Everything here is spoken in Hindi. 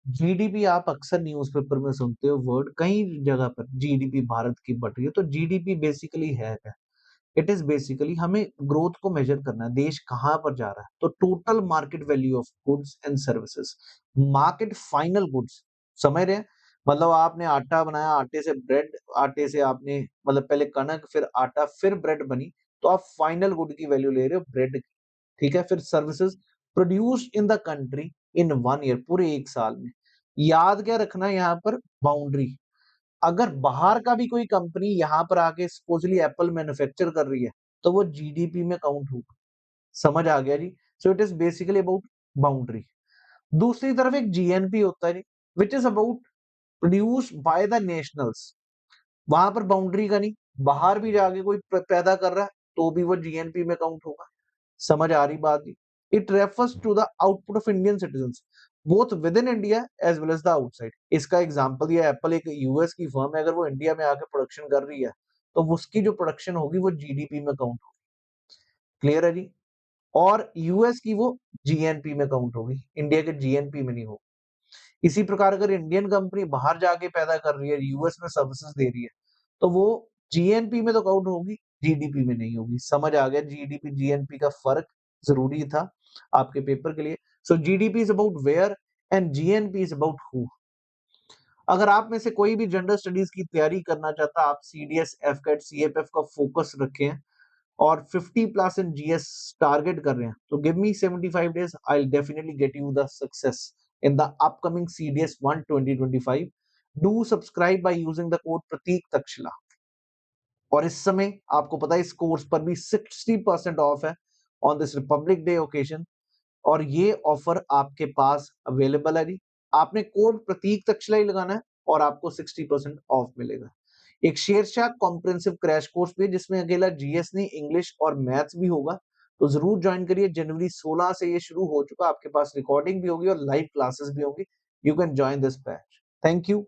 जीडीपी आप अक्सर न्यूज़पेपर में सुनते हो वर्ड कई जगह पर जीडीपी भारत की बढ़ रही है तो जीडीपी बेसिकली है क्या? इट इज बेसिकली हमें ग्रोथ को मेजर करना है देश कहाँ पर जा रहा है तो total market value of goods and services market final goods समझ रहे हैं मतलब आपने आटा बनाया आटे से ब्रेड आटे से आपने मतलब पहले कनक फिर आटा फिर ब्रेड बनी तो आप फाइनल गुड की वैल्यू ले रहे हो ब्रेड की ठीक है फिर services produced in the country in 1 year पूरे एक साल में याद क्या रखना है यहाँ पर बाउंड्री अगर बाहर का भी कोई कंपनी यहाँ पर आके सपोजली एप्पल मैन्युफैक्चर कर रही है तो वो जीडीपी में काउंट होगा समझ आ गया जी so it is basically about boundary दूसरी तरफ एक जीएनपी होता है जी which is about produce by the nationals वहां पर बाउंड्री का नहीं बाहर भी जाके कोई पैदा कर रहा है तो भी वो जीएनपी में काउंट होगा समझ आ रही बात जी it refers to the output of Indian citizens both within India as well as the outside इसका एग्जांपल ये एप्पल एक यूएस की फर्म है अगर वो इंडिया में आके प्रोडक्शन कर रही है तो उसकी जो प्रोडक्शन होगी वो जीडीपी में काउंट होगी क्लियर है जी और यूएस की वो जीएनपी में काउंट होगी इंडिया के जीएनपी में नहीं होगी इसी प्रकार अगर इंडियन कंपनी बाहर जाके पैदा कर रही है यूएस में सर्विसेज दे रही है तो वो जीएनपी में तो काउंट होगी जीडीपी में नहीं होगी समझ आ गया जीडीपी जीएनपी का फर्क जरूरी था आपके पेपर के लिए so GDP is about where and GNP is about who अगर आप में से कोई भी जनरल स्टडीज की तैयारी करना चाहता आप सीडीएस एफकेट सीएफएफ का फोकस रखें और 50 प्लस इन जीएस टारगेट कर रहे हैं तो give me 75 days I will definitely get you the success in the upcoming CDS 1 2025 do subscribe by using the code Prateek Takshashila और इस समय आपको पता है इस कोर्स पर भी 60% ऑफ है on this Republic day occasion और ये ऑफर आपके पास अवेलेबल है जी आपने कोड प्रतीक तक्षशिला ही लगाना है और आपको 60% ऑफ मिलेगा एक शेरशाह कॉम्प्रिहेंसिव क्रैश कोर्स भी है जिसमें अकेला जीएस नहीं इंग्लिश और मैथ्स भी होगा तो जरूर ज्वाइन करिए जनवरी 16 से ये शुरू हो चुका आपके पास रिकॉर्डिंग भी होगी और लाइव क्लासेस भी होंगी you can join this batch thank you